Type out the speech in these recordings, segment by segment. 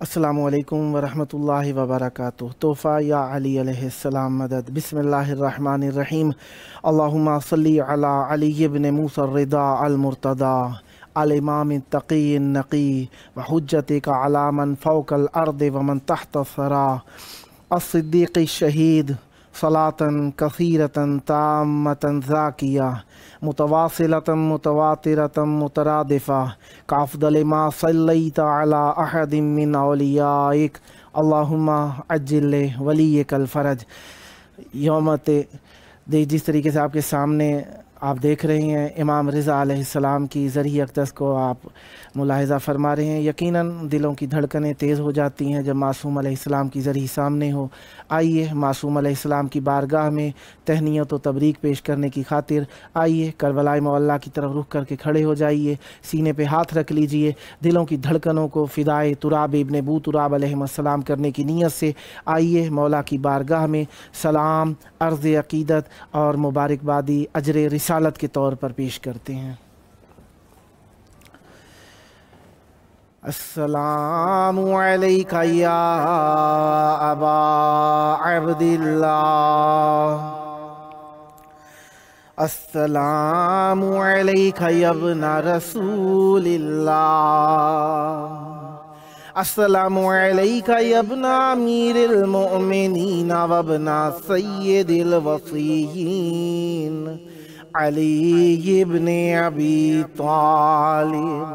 السلام علیکم ورحمۃ اللہ وبرکاتہ۔ تحفہ یا علی علیہ السلام مدد۔ بسم اللہ الرحمن الرحیم۔ اللہم صلی علی علی ابن موسیٰ الرضا المرتضی الامام التقی النقی وحجتک علی من فوق الارض ومن تحت الثری الصدیق الشہید صلاة کثیرة تامة زاکیہ متواصلة متواترة مترادفة کافضل ما صلیت علی احد من اولیائک اللہم عجل ولیک الفرج۔ جس طریقے سے آپ کے سامنے آپ دیکھ رہے ہیں امام رضا علیہ السلام کی ظرح اقدس کو آپ ملاحظہ فرما رہے ہیں۔ یقیناً دلوں کی دھڑکنیں تیز ہو جاتی ہیں جب معصوم علیہ السلام کی ظرح سامنے ہو۔ آئیے معصوم علیہ السلام کی بارگاہ میں تہنیت و تبریک پیش کرنے کی خاطر آئیے کربلا معلیٰ کی طرف رخ کر کے کھڑے ہو جائیے، سینے پہ ہاتھ رکھ لیجئے، دلوں کی دھڑکنوں کو فدائے تراب ابن ابو تراب علیہ السلام کرنے کی نیت سے آئیے مولا کی بارگاہ میں سلام، عرض عقیدت اور مبارکبادی اجر رسالت کے طور پر پیش کرتے ہیں۔ السلام علیک یا ابا عبداللہ، السلام علیک یا ابن رسول اللہ، السلام علیک یا ابن امیر المؤمنین و ابن سید الوصیین علی ابن ابی طالب،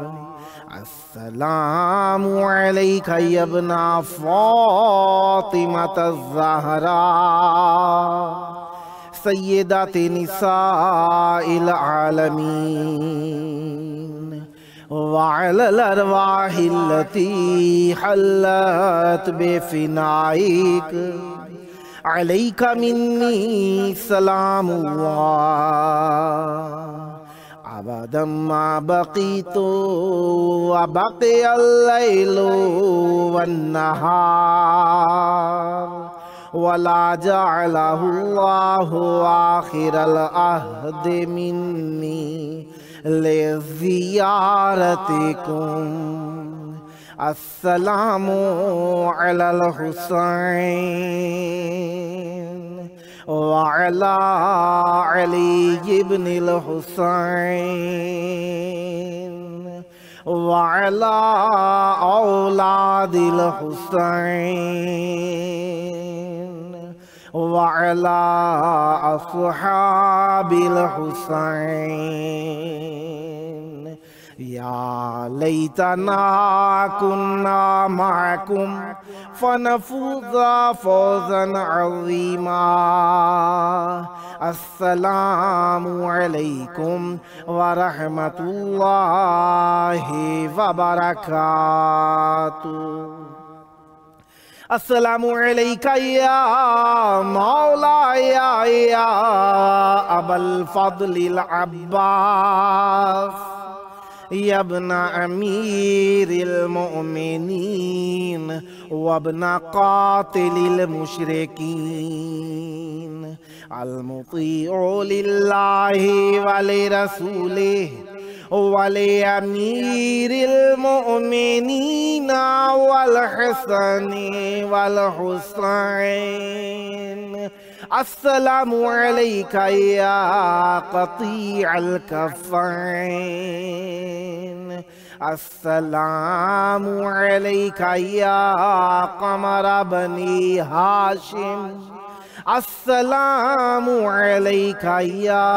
السلام علیک یا ابن فاطمۃ الزہراء سیدات نساء العالمین وعلی الارواح التي حلت بفنائک علیک منی سلام اللہ ابدا ما بقیت وبقی اللیل والنہار ولا جعلہ اللہ آخر العہد منی لزیارتکم، السلام علی الحسین وعلی علی ابن الحسین وعلی اولاد الحسین وعلی اصحاب الحسین، یا لیتنا کنا معکم فنفوز فوزا عظیما، السلام علیکم ورحمۃ اللہ وبرکاتہ۔ السلام علیک یا مولایا یا ابا الفضل العباس یا ابن امیر المؤمنین وابن قاتل المشرکین المطیع للہ ولرسولہ ولامیر المؤمنین والحسن والحسین، السلام علیک یا قطیع الکفین، السلام علیک یا قمر بنی ہاشم، السلام علیک یا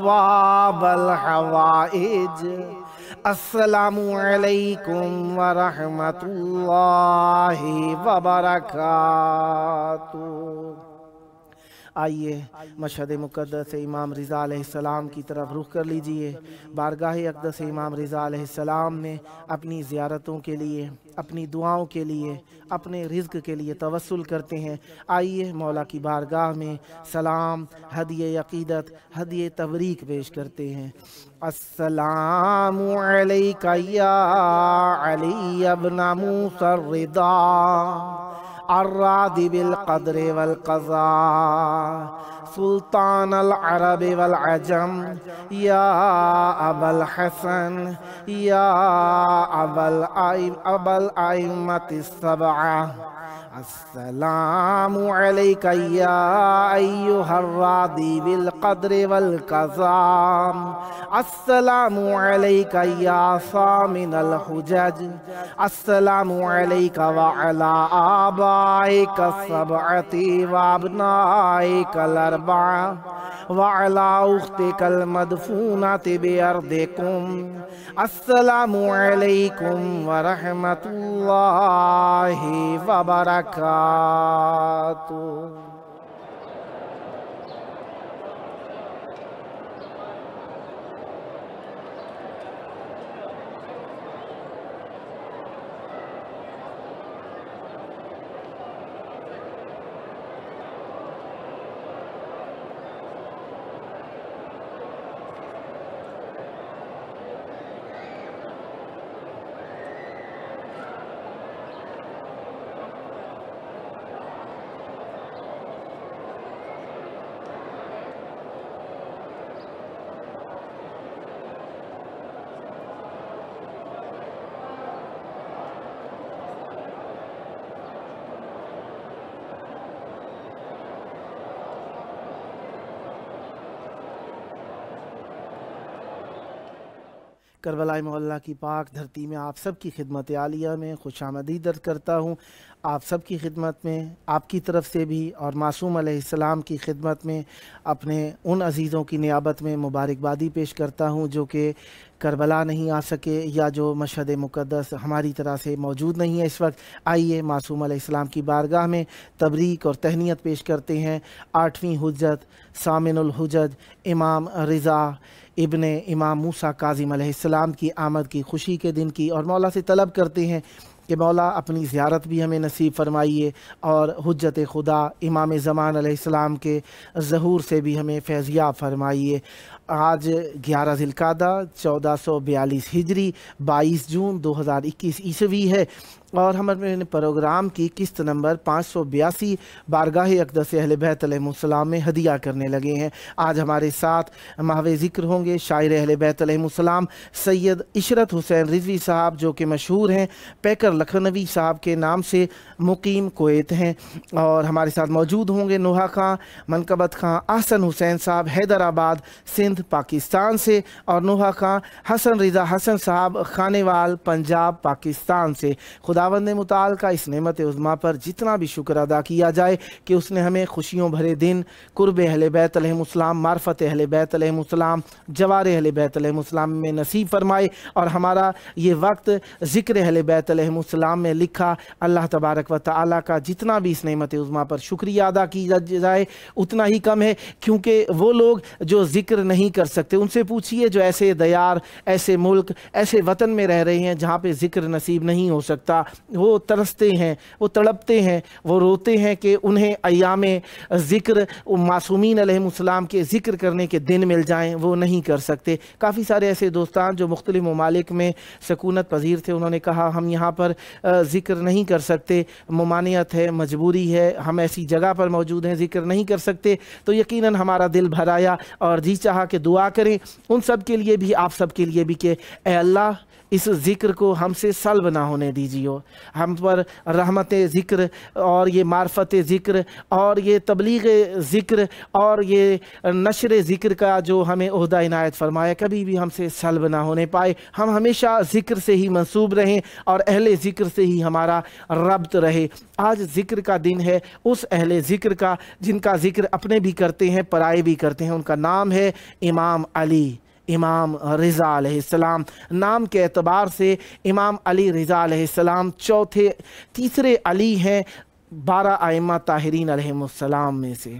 باب الحوائج، السلام علیکم ورحمۃ اللہ وبرکاتہ۔ آئیے مشہد مقدس امام رضا علیہ السلام کی طرف رخ کر لیجئے۔ بارگاہ اقدس امام رضا علیہ السلام میں اپنی زیارتوں کے لیے، اپنی دعاؤں کے لیے، اپنے رزق کے لیے توسل کرتے ہیں۔ آئیے مولا کی بارگاہ میں سلام، ہدیہ عقیدت، ہدیہ تبریک پیش کرتے ہیں۔ السلام علیک یا علی ابن موسیٰ الرضا الراد بالقدر والقضاء سلطان العرب والعجم یا ابل حسن یا ابل ائمۃ السبعہ السلام علیک یا ایہا الراضی بالقدر والقضام السلام علیک یا ثامن الحجج السلام علیک وعلی آبائک السبعۃ وابنائک الاربعہ وعلی اختک المدفونۃ بأرضکم السلام علیکم ورحمۃ اللہ وبرکاتہ۔ کربلا معلیٰ کی پاک دھرتی میں آپ سب کی خدمت عالیہ میں خوش آمدید درد کرتا ہوں۔ آپ سب کی خدمت میں آپ کی طرف سے بھی اور معصوم علیہ السلام کی خدمت میں اپنے ان عزیزوں کی نیابت میں مبارکبادی پیش کرتا ہوں جو کہ کربلا نہیں آ سکے یا جو مشہد مقدس ہماری طرح سے موجود نہیں ہے اس وقت۔ آئیے معصوم علیہ السلام کی بارگاہ میں تبریک اور تہنیت پیش کرتے ہیں 8ویں حجت ثامن الحجج امام رضا ابن امام موسیٰ کاظم علیہ السلام کی آمد کی خوشی کے دن کی، اور مولا سے طلب کرتے ہیں کہ مولا اپنی زیارت بھی ہمیں نصیب فرمائیے اور حجت خدا امام زمان علیہ السلام کے ظہور سے بھی ہمیں فیضیاب فرمائیے۔ آج 11 ذی القعدہ 1442 ہجری 22 جون 2021 عیسوی ہے، اور ہم اپنے پروگرام کی قسط نمبر 582 بارگاہ اقدس اہل بیت علیہ السلام میں ہدیہ کرنے لگے ہیں۔ آج ہمارے ساتھ محو ذکر ہوں گے شاعر اہل بیت علیہ السلام سید عشرت حسین رضوی صاحب، جو کہ مشہور ہیں پیکر لکھنوی صاحب کے نام سے، مقیم کویت ہیں، اور ہمارے ساتھ موجود ہوں گے نوحہ خان منقبت خان احسن حسین صاحب حیدرآباد سندھ پاکستان سے، اور نوحہ خان حسن رضا حسن صاحب خانیوال پنجاب پاکستان سے۔ خداوند متعال کا اس نعمت عظمیٰ پر جتنا بھی شکر ادا کیا جائے کہ اس نے ہمیں خوشیوں بھرے دن قرب اہل بیت علیہ السلام، معرفت اہل بیت علیہ السلام، جوار اہل بیت علیہ السلام میں نصیب فرمائے، اور ہمارا یہ وقت ذکر اہل بیت علیہ السلام میں لکھا۔ اللہ تبارک و تعالیٰ کا جتنا بھی اس نعمت عظمیٰ پر شکریہ ادا کیا جائے اتنا ہی کم ہے، کیونکہ وہ لوگ جو ذکر نہیں کر سکتے ان سے پوچھئے جو ایسے دیار، ایسے ملک، ایسے وطن میں رہ رہے ہیں جہاں پہ ذکر نصیب نہیں ہو سکتا، وہ ترستے ہیں، وہ تڑپتے ہیں، وہ روتے ہیں کہ انہیں ایام ذکر معصومین علیہ السلام کے ذکر کرنے کے دن مل جائیں، وہ نہیں کر سکتے۔ کافی سارے ایسے دوستان جو مختلف ممالک میں سکونت پذیر تھے، انہوں نے کہا ہم یہاں پر ذکر نہیں کر سکتے، ممانعت ہے، مجبوری ہے، ہم ایسی جگہ پر موجود ہیں ذکر نہیں کر سکتے، تو یقیناً ہمارا دل بھر آیا اور جی چاہا کہ دعا کریں ان سب کے لیے بھی، آپ سب کے لیے بھی، کہ اے اللہ اس ذکر کو ہم سے سلب نہ ہونے دیجیے، ہم پر رحمت ذکر اور یہ معرفت ذکر اور یہ تبلیغ ذکر اور یہ نشر ذکر کا جو ہمیں عہدہ عنایت فرمایا کبھی بھی ہم سے سلب نہ ہونے پائے، ہم ہمیشہ ذکر سے ہی منسوب رہیں اور اہل ذکر سے ہی ہمارا ربط رہے۔ آج ذکر کا دن ہے اس اہل ذکر کا جن کا ذکر اپنے بھی کرتے ہیں، پرائے بھی کرتے ہیں، ان کا نام ہے امام علی، امام رضا علیہ السلام۔ نام کے اعتبار سے امام علی رضا علیہ السلام تیسرے علی ہیں 12 ائمہ طاہرین علیہ السلام میں سے۔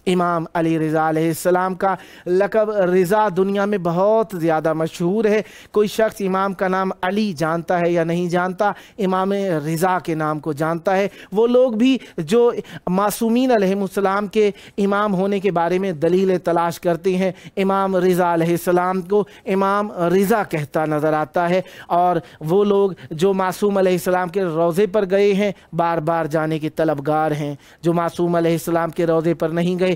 امام علی رضا علیہ السلام کا لقب رضا دنیا میں بہت زیادہ مشہور ہے، کوئی شخص امام کا نام علی جانتا ہے یا نہیں جانتا، امام رضا کے نام کو جانتا ہے۔ وہ لوگ بھی جو معصومین علیہ السلام کے امام ہونے کے بارے میں دلیل تلاش کرتے ہیں، امام رضا علیہ السلام کو امام رضا کہتا نظر آتا ہے، اور وہ لوگ جو معصوم علیہ السلام کے روضے پر گئے ہیں بار بار جانے کے طلبگار ہیں، جو معصوم علیہ السلام کے روضے پر نہیں گئے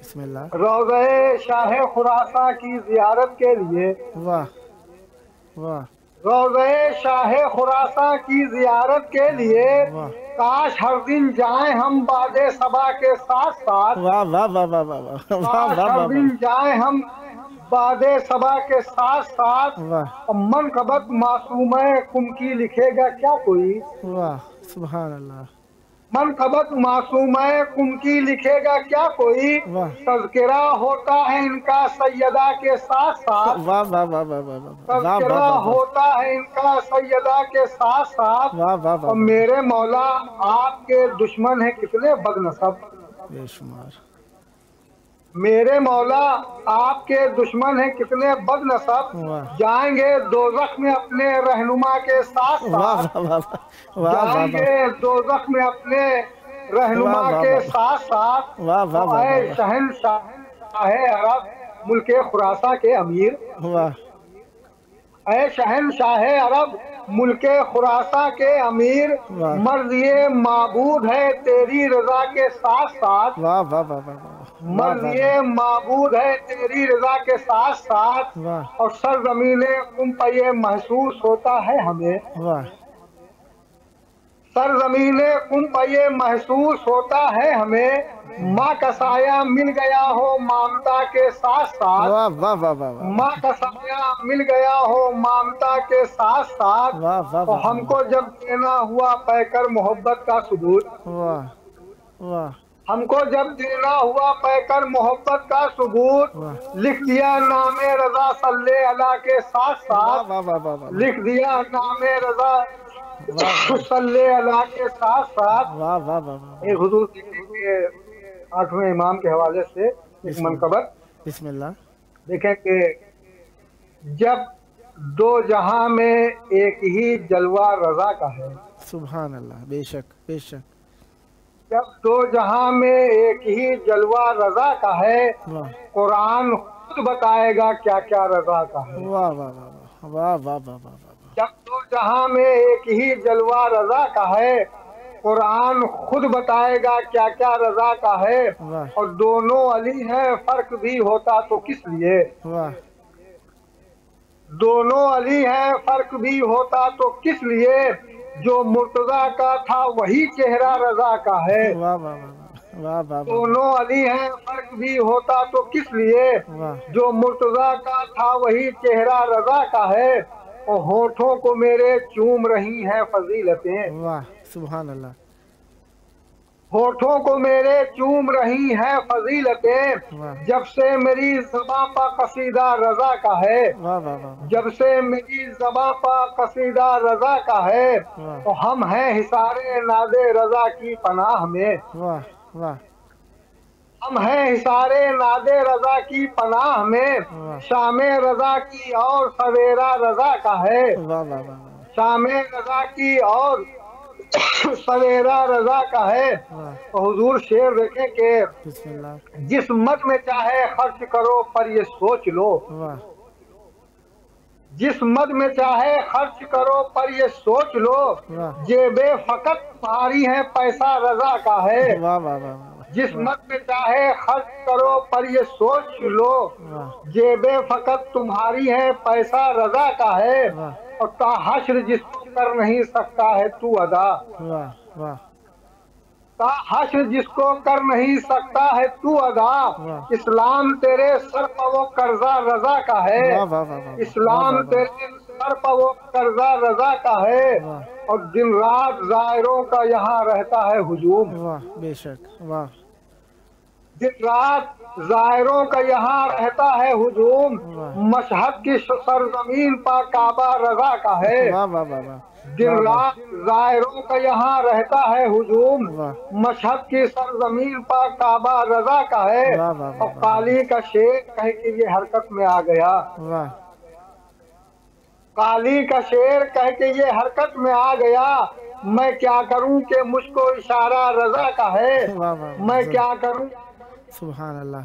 بسم اللہ. روضہ شاہ خراساں کی زیارت کے لیے، واہ واہ روضہ شاہ خراساں کی زیارت کے لیے واہ کاش ہر دن جائیں ہم باد صبا کے ساتھ ساتھ، واہ واہ واہ واہ واہ واہ واہ کاش واہ ہر واہ دن جائیں ہم باد صبا کے ساتھ ساتھ. واہ منقبت معصومہ کم کی لکھے گا کیا کوئی، واہ سبحان اللہ. منقبت معصومہ کم کی لکھے گا کیا کوئی، واہ تذکرہ ہوتا ہے ان کا سیدہ کے ساتھ ساتھ، واہ واہ واہ واہ واہ واہ تذکرہ ہوتا ہے ان کا سیدہ کے ساتھ ساتھ. واہ واہ اور میرے مولا آپ کے دشمن ہیں کتنے بد نصب، بے شمار. میرے مولا آپ کے دشمن ہیں کتنے بد نصب، واہ جائیں گے دوزخ میں اپنے رہنما کے ساتھ واہ ساتھ، واہ واہ واہ جائیں گے دوزخ میں اپنے رہنما واہ کے واہ ساتھ ساتھ. واہ واہ واہ اے واہ شہنشاہ عرب ملک خراساں کے امیر، واہ اے شہنشاہ عرب ملک خراساں کے امیر، واہ مرضی معبود ہے تیری رضا کے ساتھ ساتھ، واہ واہ واہ واہ واہ مرضی معبود ہے تیری رضا کے ساتھ ساتھ. واہ اور سرزمین قم پہ یہ محسوس ہوتا ہے ہمیں، واہ سرزمین قم پہ یہ محسوس ہوتا ہے ہمیں، ماں کا سایہ مل گیا ہو مامتا کے ساتھ ساتھ، واہ واہ واہ واہ ماں کا سایہ مل گیا ہو مامتا کے ساتھ ساتھ. واہ واہ اور ہم کو جب دینا ہوا پے کر محبت کا ثبوت، واہ واہ ہم کو جب دینا ہوا پے کر محبت کا ثبوت، لکھ دیا نام رضا صلی اللہ کے ساتھ ساتھ، واہ واہ واہ لکھ دیا نام رضا صلی اللہ کے ساتھ ساتھ. واہ واہ واہ ایک حضور کے 8ویں امام کے حوالے سے ایک منقبت بسم اللہ. دیکھیں کہ جب دو جہاں میں ایک ہی جلوہ رضا کا ہے، سبحان اللہ. بے شک بے شک. جب دو جہاں میں ایک ہی جلوہ رضا کا ہے، واہ قرآن خود بتائے گا کیا کیا رضا کا ہے. واہ واہ واہ واہ واہ واہ واہ جب دو جہاں میں ایک ہی جلوہ رضا کا ہے، قرآن خود بتائے گا کیا کیا رضا کا ہے. واہ اور دونوں علی ہیں فرق بھی ہوتا تو کس لیے، واہ دونوں علی ہیں فرق بھی ہوتا تو کس لیے، جو مرتضیٰ کا تھا وہی چہرہ رضا کا ہے. واہ واہ واہ واہ دونوں علی ہیں فرق بھی ہوتا تو کس لیے، واہ جو مرتضیٰ کا تھا وہی چہرہ رضا کا ہے. اور ہونٹوں کو میرے چوم رہی ہیں فضیلتیں، واہ سبحان اللہ. ہونٹوں کو میرے چوم رہی ہیں فضیلتیں، واہ جب سے میری زباں پا قصیدہ رضا کا ہے، واہ واہ واہ جب سے میری زباں پا قصیدہ رضا کا ہے. واہ تو ہم ہیں حصار ناد رضا کی پناہ میں، واہ واہ ہم ہیں حصار ناد رضا کی پناہ میں. واہ شام رضا کی اور سویرا رضا کا ہے، واہ واہ واہ شام رضا کی اور سویرا رضا کا ہے. واہ. تو حضور شعر دیکھیں کہ بسم اللہ. جس مد میں چاہے خرچ کرو پر یہ سوچ لو، واہ جس مد میں چاہے خرچ کرو پر یہ سوچ لو، واہ جیبیں فقط تمہاری ہیں پیسہ رضا کا ہے. واہ واہ واہ جس مد میں چاہے خرچ کرو پر یہ سوچ لو، واہ جیبیں فقط تمہاری ہیں پیسہ رضا کا ہے. واہ اور تا حشر جس کو کر نہیں سکتا ہے تو ادا، واہ واہ تا حشر جس کو کر نہیں سکتا ہے تو ادا. واہ. اسلام تیرے سر پہ وہ قرضہ رضا کا ہے، واہ واہ واہ واہ. اسلام تیرے سر پہ وہ قرضہ رضا کا ہے. واہ اور دن رات زائروں کا یہاں رہتا ہے ہجوم، واہ بے شک. واہ دن رات زائروں کا یہاں رہتا ہے ہجوم. واہ. مشہد کی سرزمین پا کعبہ رضا کا ہے، واہ واہ واہ واہ. دن رات زائروں کا یہاں رہتا ہے ہجوم. واہ مشہد کی سرزمین پا کعبہ رضا کا ہے. واہ واہ اور قالی کا شعر کہہ کے یہ حرکت میں آ گیا، واہ قالی کا شعر کہہ کے یہ حرکت میں آ گیا. میں کیا کروں کہ مجھ کو اشارہ رضا کا ہے، واہ واہ. میں کیا کروں. سبحان اللہ.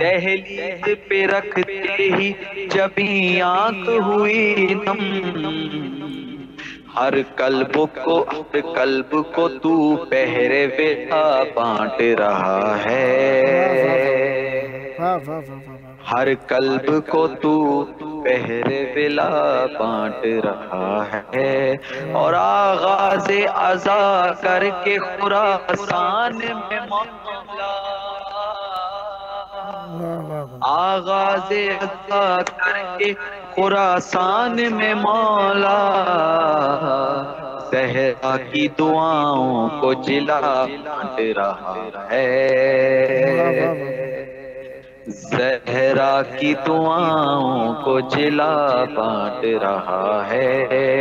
دہلیز پہ رکھتے ہی جبھی آنکھ ہوئی نم، ہر قلب کو تو پہرے ودا بانٹ رہا ہے، ہر قلب کو تو پہرے ولا بانٹ رہا ہے، اور آغاز عزا کر کے خراسان میں مولا، آغاز عزا کر کے خراسان میں مولا، زہرا کی دعاؤں کو جلا بانٹ رہا ہے، زہرا کی دعاؤں کو جلا بانٹ رہا ہے،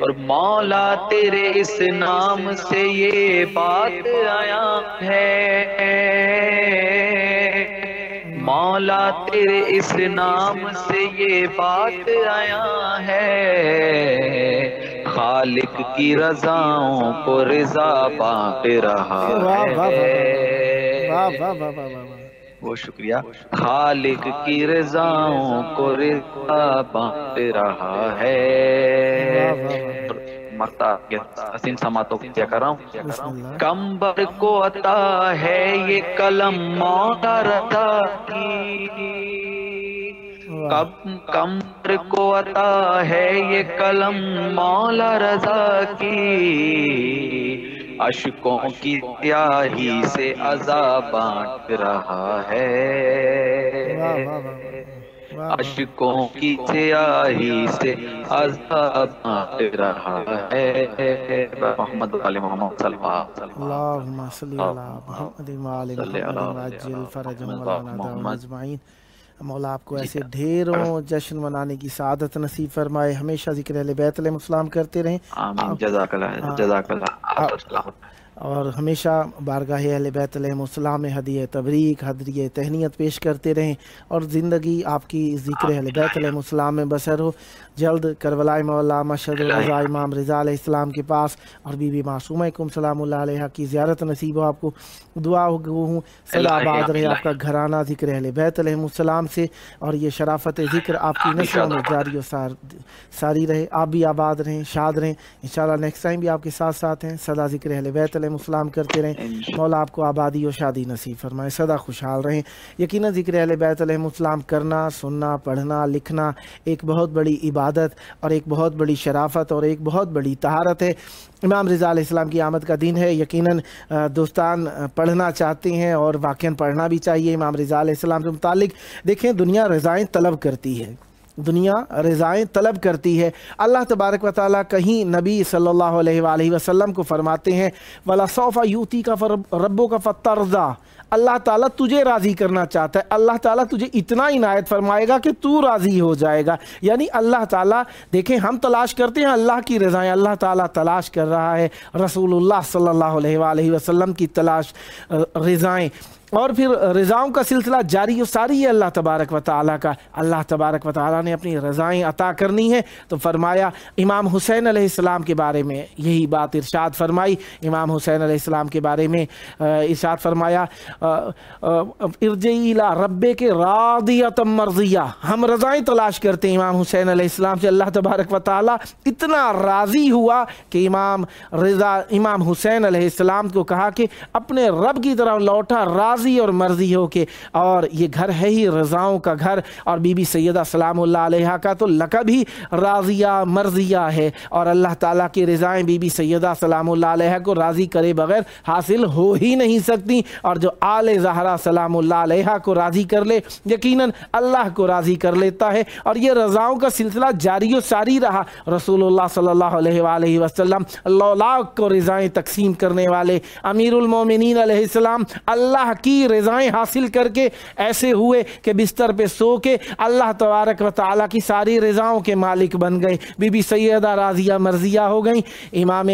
اور مولا تیرے اس نام سے یہ بات آیا ہے، مولا تیرے اس نام سے یہ بات آیا ہے، خالق کی رضاؤں کو رضا بانٹ رہا ہے، بہت شکریہ، خالق کی رضاؤں کو رضا بانٹ رہا ہے۔ مرتا حسین سماعتوں کو کیا کر رہا ہوں، کمبر کو عطا ہے یہ قلم مولا رضا کی، کمبر کو عطا ہے یہ قلم مولا رضا کی، اشکوں کی سیاہی سے عزا بانٹ رہا ہے، اشکوں کی سیاہی سے عزا بانٹ رہا ہے، محمد علی محمد صلی اللہ علیہ وسلم، اللہم صلی علی محمد وآل محمد وعجل فرجهم ولا ندعهم اجمعین۔ مولا آپ کو ایسے ڈھیروں جشن منانے کی سعادت نصیب فرمائے، ہمیشہ ذکر اہل بیت علیہ السلام کرتے رہیں، آمین، جزاک اللہ، جزاک اللہ، اور ہمیشہ بارگاہ اہل بیت علیہ السلام میں ہدیہ تبریک، ہدیہ تہنیت پیش کرتے رہیں، اور زندگی آپ کی ذکر اہل بیت علیہ السلام میں بسر ہو۔ جلد کربلا مولا مشہد الرضا امام رضا علیہ السلام کے پاس اور بی بی معصومہ سلام اللہ علیہ کی زیارت نصیب ہو، آپ کو دعا ہوں سدا آباد رہے آپ کا گھرانہ ذکر اہل بیت علیہ السلام سے، اور یہ شرافت ذکر آپ کی نسلوں میں جاری و ساری رہے، آپ بھی آباد رہیں، شاد رہیں، انشاءاللہ نیکسٹ ٹائم بھی آپ کے ساتھ ساتھ ہیں، سدا ذکر اہل بیت علیہ السلام کرتے رہیں، مولا آپ کو آبادی و شادی نصیب فرمائے، سدا خوشحال رہیں۔ یقیناً ذکر اہل بیت علیہ السلام کرنا، سننا، پڑھنا، لکھنا ایک بہت بڑی عبادت اور ایک بہت بڑی شرافت اور ایک بہت بڑی طہارت ہے۔ امام رضا علیہ السلام کی آمد کا دن ہے، یقیناً دوستان پڑھنا چاہتے ہیں اور واقعاً پڑھنا بھی چاہیے امام رضا علیہ السلام سے متعلق۔ دیکھیں دنیا رضائیں طلب کرتی ہے، دنیا رضائیں طلب کرتی ہے۔ اللہ تبارک و تعالیٰ کہیں نبی صلی اللہ علیہ وآلہ وسلم کو فرماتے ہیں وَلَسَوْفَ يُؤْتِيكَ رَبُّكَ فَتَرْضَىٰ، اللہ تعالیٰ تجھے راضی کرنا چاہتا ہے، اللہ تعالیٰ تجھے اتنا عنایت فرمائے گا کہ تو راضی ہو جائے گا۔ یعنی اللہ تعالیٰ، دیکھیں ہم تلاش کرتے ہیں اللہ کی رضائیں، اللہ تعالیٰ تلاش کر رہا ہے رسول اللہ صلی اللہ علیہ وآلہ وسلم کی تلاش رضائیں، اور پھر رضاؤں کا سلسلہ جاری و ساری ہے اللہ تبارک و تعالیٰ کا۔ اللہ تبارک و تعالیٰ نے اپنی رضائیں عطا کرنی ہے تو فرمایا امام حسین علیہ السلام کے بارے میں یہی بات ارشاد فرمائی، امام حسین علیہ السلام کے بارے میں ارشاد فرمایا ارجعی الی ربک راضیۃ مرضیہ، ہم رضائیں تلاش کرتے ہیں امام حسین علیہ السلام سے۔ اللہ تبارک و تعالیٰ اتنا راضی ہوا کہ امام حسین علیہ السلام کو کہا کہ اپنے رب کی طرف لوٹا راضی اور مرضی ہو کے، اور یہ گھر ہے ہی رضاؤں کا گھر، اور بی بی سیدہ سلام اللہ علیہ کا تو لقب ہی راضیہ مرضیہ ہے، اور اللہ تعالیٰ کی رضائیں بی بی سیدہ سلام اللہ علیہ کو راضی کرے بغیر حاصل ہو ہی نہیں سکتی، اور جو آل زہرا سلام اللہ علیہ کو راضی کر لے یقیناً اللہ کو راضی کر لیتا ہے۔ اور یہ رضاؤں کا سلسلہ جاری و ساری رہا۔ رسول اللہ صلی اللہ علیہ وآلہ وسلم لاکھ کو رضائیں تقسیم کرنے والے امیر المومنین علیہ السلام اللہ کی رضائیں حاصل کر کے ایسے ہوئے کہ بستر پہ سو کے اللہ تبارک و تعالیٰ کی ساری رضاؤں کے مالک بن گئے، بی بی سیدہ راضیہ مرضیہ ہو گئیں۔ امام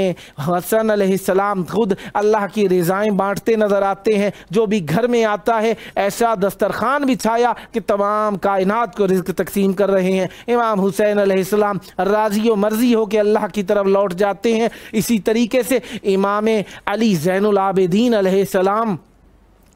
حسن علیہ السلام خود اللہ کی رضائیں بانٹتے نظر آتے ہیں، جو بھی گھر میں آتا ہے ایسا دسترخوان بچھایا کہ تمام کائنات کو رزق تقسیم کر رہے ہیں۔ امام حسین علیہ السلام راضی و مرضی ہو کے اللہ کی طرف لوٹ جاتے ہیں۔ اسی طریقے سے امام علی زین العابدین علیہ السلام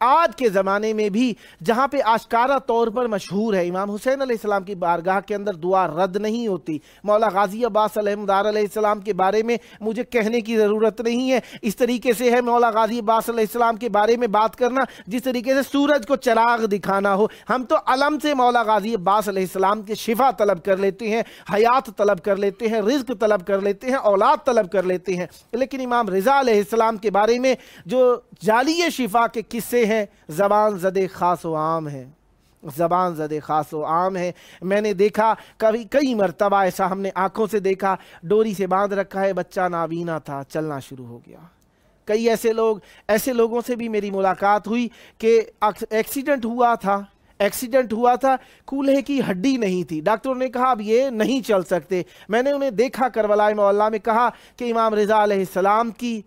آج کے زمانے میں بھی جہاں پہ آشکارا طور پر مشہور ہے امام حسین علیہ السلام کی بارگاہ کے اندر دعا رد نہیں ہوتی. مولا غازی عباس الحمدار علیہ السلام کے بارے میں مجھے کہنے کی ضرورت نہیں ہے. اس طریقے سے ہے مولا غازی عباس علیہ السلام کے بارے میں بات کرنا جس طریقے سے سورج کو چراغ دکھانا ہو. ہم تو علم سے مولا غازی عباس علیہ السلام کے شفا طلب کر لیتے ہیں, حیات طلب کر لیتے ہیں, رزق طلب کر لیتے ہیں, اولاد طلب کر لیتے ہیں. لیکن امام رضا علیہ السلام کے بارے میں جو جعلی شفا کے قصے ہیں زبان زدے خاص و عام ہیں, زبان زدے خاص و عام ہے. میں نے دیکھا کئی مرتبہ ایسا ہم نے آنکھوں سے دیکھا, ڈوری سے باندھ رکھا ہے, بچہ نابینا تھا, چلنا شروع ہو گیا. کئی ایسے لوگوں سے بھی میری ملاقات ہوئی کہ ایکسیڈنٹ ہوا تھا, کولہے کی ہڈی نہیں تھی, ڈاکٹروں نے کہا اب یہ نہیں چل سکتے. میں نے انہیں دیکھا کربلا معلیٰ میں, کہا کہ امام رضا علیہ السلام کی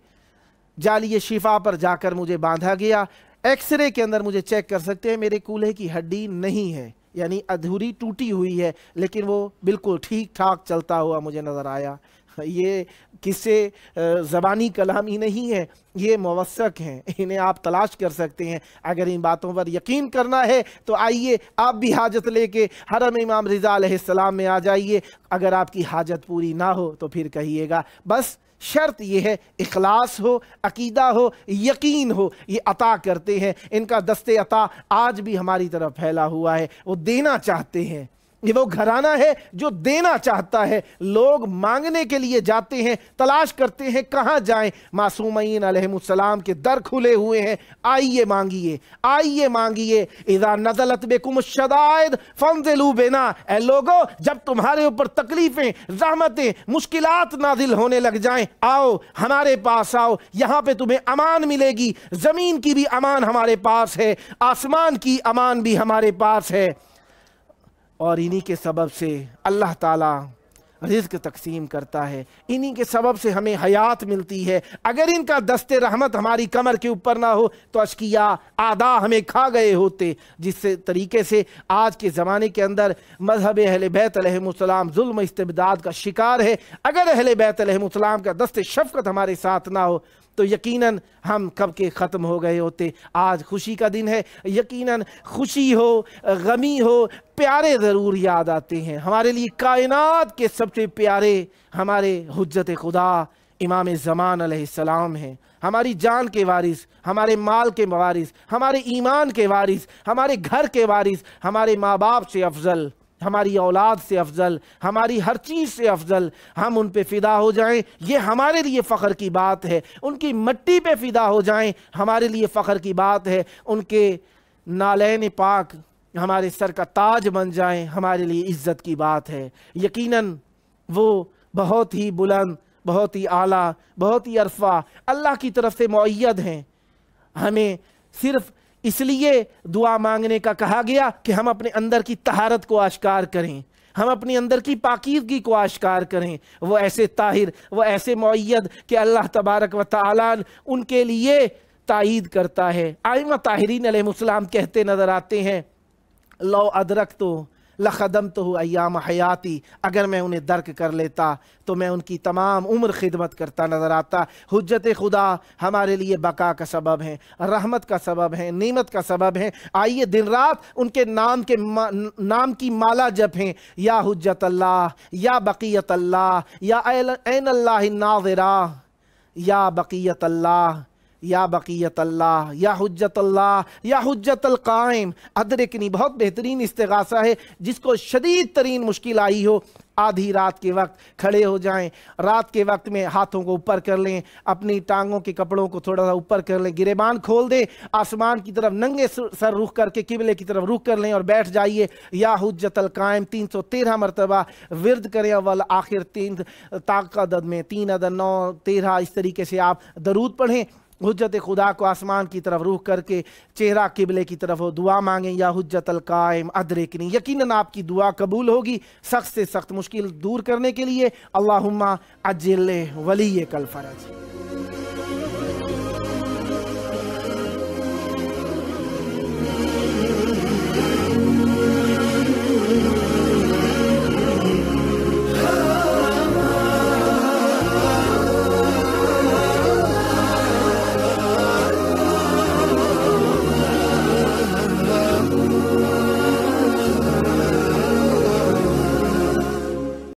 جعلی شفا پر جا کر مجھے باندھا گیا, ایکس رے کے اندر مجھے چیک کر سکتے ہیں, میرے کولہے کی ہڈی نہیں ہے, یعنی ادھوری ٹوٹی ہوئی ہے, لیکن وہ بالکل ٹھیک ٹھاک چلتا ہوا مجھے نظر آیا. یہ قصے زبانی کلامی نہیں ہے, یہ موثق ہیں, انہیں آپ تلاش کر سکتے ہیں. اگر ان باتوں پر یقین کرنا ہے تو آئیے آپ بھی حاجت لے کے حرم امام رضا علیہ السلام میں آ جائیے. اگر آپ کی حاجت پوری نہ ہو تو پھر کہیے گا. بس شرط یہ ہے اخلاص ہو, عقیدہ ہو, یقین ہو. یہ عطا کرتے ہیں, ان کا دست عطا آج بھی ہماری طرف پھیلا ہوا ہے. وہ دینا چاہتے ہیں, یہ وہ گھرانہ ہے جو دینا چاہتا ہے. لوگ مانگنے کے لیے جاتے ہیں, تلاش کرتے ہیں کہاں جائیں. معصومین علیہ السلام کے در کھلے ہوئے ہیں, آئیے مانگیے. اذا نزلت بکم الشدائد فانزلوا بنا. اے لوگو, جب تمہارے اوپر تکلیفیں, زحمتیں, مشکلات نازل ہونے لگ جائیں, آؤ ہمارے پاس آؤ, یہاں پہ تمہیں امان ملے گی. زمین کی بھی امان ہمارے پاس ہے, آسمان کی امان بھی ہمارے پاس ہے. اور انہی کے سبب سے اللہ تعالیٰ رزق تقسیم کرتا ہے, انہی کے سبب سے ہمیں حیات ملتی ہے. اگر ان کا دست رحمت ہماری کمر کے اوپر نہ ہو تو اشقیاء اعداء ہمیں کھا گئے ہوتے. جس طریقے سے آج کے زمانے کے اندر مذہب اہل بیت علیہ السلام ظلم استبداد کا شکار ہے. اگر اہل بیت علیہ السلام کا دست شفقت ہمارے ساتھ نہ ہو تو یقیناً ہم کب کے ختم ہو گئے ہوتے. آج خوشی کا دن ہے, یقیناً خوشی ہو, غمی ہو, پیارے ضرور یاد آتے ہیں. ہمارے لیے کائنات کے سب سے پیارے ہمارے حجت خدا امام زمان علیہ السلام ہیں. ہماری جان کے وارث, ہمارے مال کے وارث, ہمارے ایمان کے وارث, ہمارے گھر کے وارث, ہمارے ماں باپ سے افضل, ہماری اولاد سے افضل, ہماری ہر چیز سے افضل. ہم ان پہ فدا ہو جائیں یہ ہمارے لیے فخر کی بات ہے. ان کی مٹی پہ فدا ہو جائیں ہمارے لیے فخر کی بات ہے. ان کے نالین پاک ہمارے سر کا تاج بن جائیں ہمارے لیے عزت کی بات ہے. یقیناً وہ بہت ہی بلند, بہت ہی اعلیٰ, بہت ہی عرفہ اللہ کی طرف سے مؤید ہیں. ہمیں صرف اس لیے دعا مانگنے کا کہا گیا کہ ہم اپنے اندر کی طہارت کو آشکار کریں, ہم اپنے اندر کی پاکیزگی کو آشکار کریں. وہ ایسے طاہر, وہ ایسے مؤید کہ اللہ تبارک و تعالیٰ ان کے لیے تائید کرتا ہے. ائمہ طاہرین علیہ السلام کہتے نظر آتے ہیں, لو ادرکتو لخدمتہ ایام حیاتی, اگر میں انہیں درک کر لیتا تو میں ان کی تمام عمر خدمت کرتا نظر آتا. حجت خدا ہمارے لیے بقا کا سبب ہیں, رحمت کا سبب ہیں, نعمت کا سبب ہیں. آئیے دن رات ان کے نام کی مالا جپیں, یا حجت اللہ, یا بقیت اللہ, یا این اللہ الناظرہ, یا بقیت اللہ, یا بقیت اللہ, یا حجت اللہ, یا حجت القائم. ادرکنی بہت بہترین استغاثہ ہے. جس کو شدید ترین مشکل آئی ہو, آدھی رات کے وقت کھڑے ہو جائیں, رات کے وقت میں ہاتھوں کو اوپر کر لیں, اپنی ٹانگوں کے کپڑوں کو تھوڑا سا اوپر کر لیں, گریبان کھول دیں, آسمان کی طرف ننگے سر رخ کر کے قبلے کی طرف رخ کر لیں اور بیٹھ جائیے. یا حجت القائم 313 مرتبہ ورد کریں. اول آخر 3 طاق عدد میں 3 عدد 9 13 اس طریقے سے آپ درود پڑھیں. حجت خدا کو آسمان کی طرف روح کر کے چہرہ قبلے کی طرف ہو, دعا مانگیں, یا حجت القائم ادرکنی. یقیناً آپ کی دعا قبول ہوگی. سخت سے سخت مشکل دور کرنے کے لیے اللہم عجل ولیک الفرج.